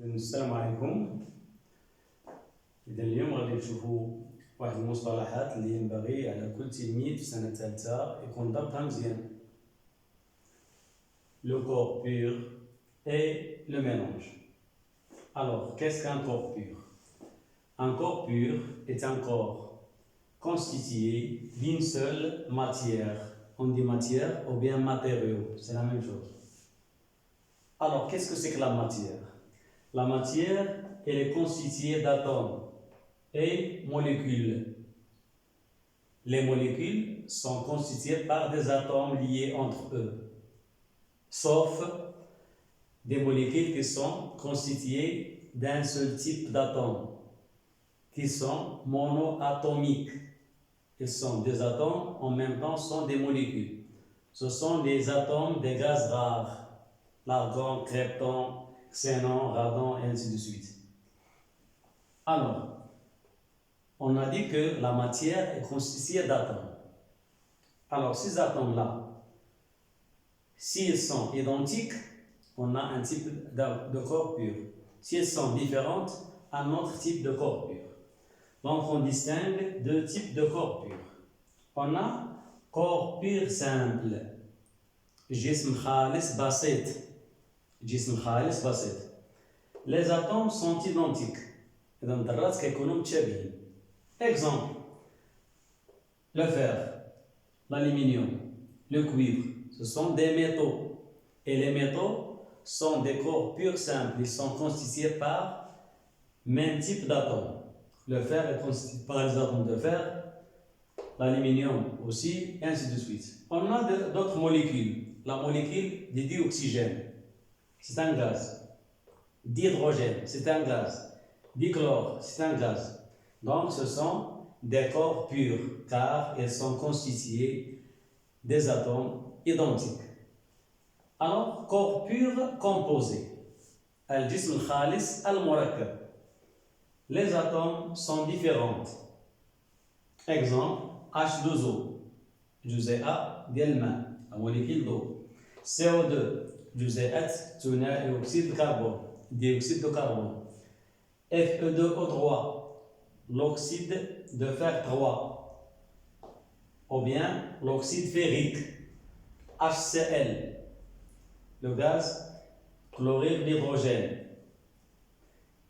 السلام عليكم. إذا اليوم غادي نشوفوا واحد المصطلحات اللي ينبغي على كل تلميذ في سنة ثالثة يكون ضابطها مزيان. Le corps pur et le mélange. Alors, qu'est-ce qu'un corps pur? Un corps pur est un corps constitué d'une seule matière. On dit matière ou bien matériau, c'est la même chose. Alors, qu'est-ce que c'est que la matière? La matière, elle est constituée d'atomes et molécules. Les molécules sont constituées par des atomes liés entre eux, sauf des molécules qui sont constituées d'un seul type d'atomes, qui sont monoatomiques. Ils sont des atomes, en même temps sont des molécules. Ce sont des atomes des gaz rares, l'argon, krypton, xénon, radon, et ainsi de suite. Alors, on a dit que la matière est constituée d'atomes. Alors, ces atomes-là, s'ils sont identiques, on a un type de corps pur. S'ils sont différents, un autre type de corps pur. Donc, on distingue deux types de corps purs. On a corps pur simple, جسم خالص بسيط. جسم خالص بسيط. Les atomes sont identiques. إذا الذرات كيكونوا متشابهين. Exemple, le fer, l'aluminium, le cuivre, ce sont des métaux. Et les métaux sont des corps purs simples. Ils sont constitués par même type d'atomes. Le fer est constitué par les atomes de fer, l'aluminium aussi, et ainsi de suite. On a d'autres molécules. La molécule de dioxygène, c'est un gaz. D'hydrogène, c'est un gaz. Dichlore, c'est un gaz. Donc, ce sont des corps purs, car ils sont constitués des atomes identiques. Alors, corps pur composé. الجسم الخالص المركب. Les atomes sont différents. Exemple, H2O, جزيئة ديال الماء، la molécule d'eau. CO2, جزيئة ثنائي أكسيد الكربون، dioxyde de carbone. Fe2O3, l'oxyde de fer 3, ou bien l'oxyde ferrique. HCl, le gaz chlorure d'hydrogène.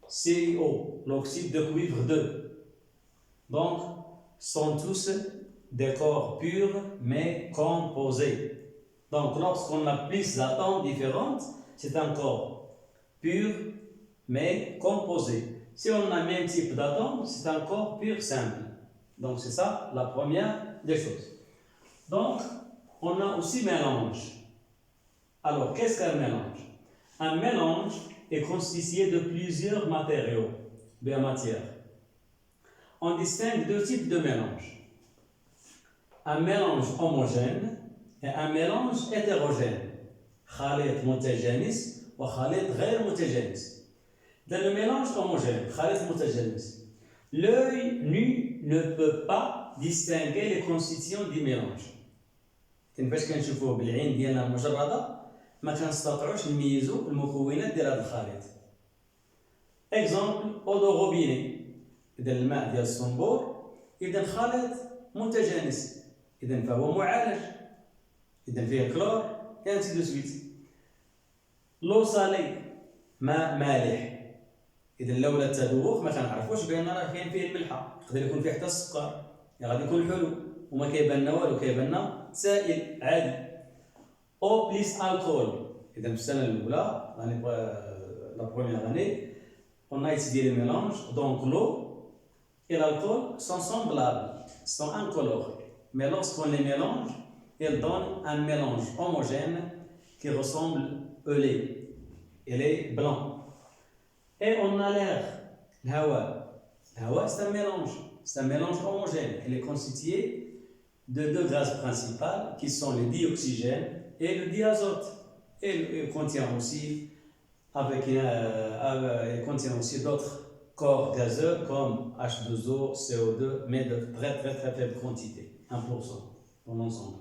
CiO, l'oxyde de cuivre 2. Donc, sont tous des corps purs mais composés. Donc, lorsqu'on a plus d'atomes différents, c'est un corps pur mais composé. Si on a le même type d'atomes, c'est un corps pur simple. Donc, c'est ça la première des choses. Donc, on a aussi mélange. Alors, qu'est-ce qu'un mélange? Un mélange est constitué de plusieurs matériaux, bien matières. On distingue deux types de mélange. Un mélange homogène et un mélange hétérogène. خليط متجانس وخليط غير متجانس. Dans le mélange homogène, خليط متجانس, l'œil nu ne peut pas distinguer les constitutions du mélange. فاش كنشوفوه بالعين ديالنا المجرده ما كنستطيعوش نميزوا المكونات ديال هذا الخليط. Exemple, eau de robinet. إذا الماء ديال الصنبور إذا خليط متجانس، إذا فهو معالج، إذا فيه كلور، et ainsi de suite. L'eau salée، ماء مالح، إذا لولا التذوق ما كنعرفوش بأن راه كاين فيه الملحة، يقدر يكون فيه حتى السكر، غادي يكون حلو وما كيبان لنا والو، كيبان لنا سائل عادي. Eau plus alcool، إذا في السنة الأولى la première année on a étudié les mélanges, donc l'eau et l'alcool sont semblables, sont incolores. Mais lorsqu'on les mélange, ils donnent un mélange homogène qui ressemble au lait. Il est blanc. Et on a l'air, l'hawa. L'hawa, c'est un mélange homogène. Il est constitué de deux gaz principaux qui sont le dioxygène et le diazote. Et il contient aussi il contient aussi d'autres corps gazeux comme H2O, CO2, mais de très faible quantité, 1% dans l'ensemble.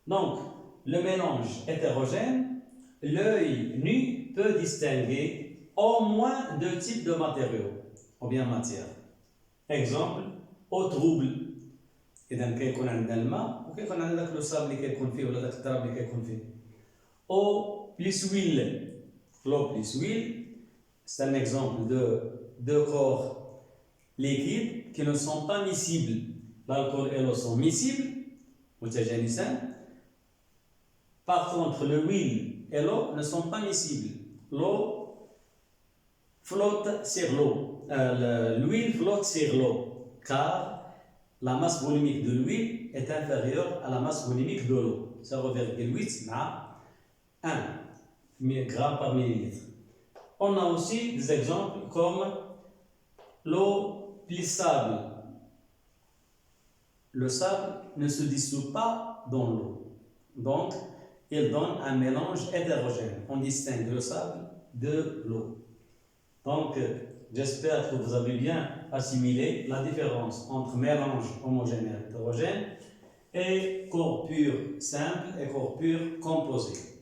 Donc, le mélange hétérogène, l'œil nu peut distinguer au moins deux types de matériaux ou bien matières. Exemple, eau trouble. إذا كيكون عندنا الماء وكيكون عندنا داك لو صاب اللي كيكون فيه ولا داك التراب اللي كيكون فيه. Eau plus huile. L'eau plus huile, c'est un exemple de deux corps liquides qui ne sont pas miscibles. L'alcool et l'eau sont miscibles, متجانسان. Par contre, l'huile et l'eau ne sont pas miscibles. L'eau flotte sur l'eau. L'huile flotte sur l'eau, car la masse volumique de l'huile est inférieure à la masse volumique de l'eau. 0,8 à 1 grammes par millilitre. On a aussi des exemples comme l'eau plus sable. Le sable ne se dissout pas dans l'eau. Donc, il donne un mélange hétérogène. On distingue le sable de l'eau. Donc, j'espère que vous avez bien assimilé la différence entre mélange homogène et hétérogène et corps pur simple et corps pur composé.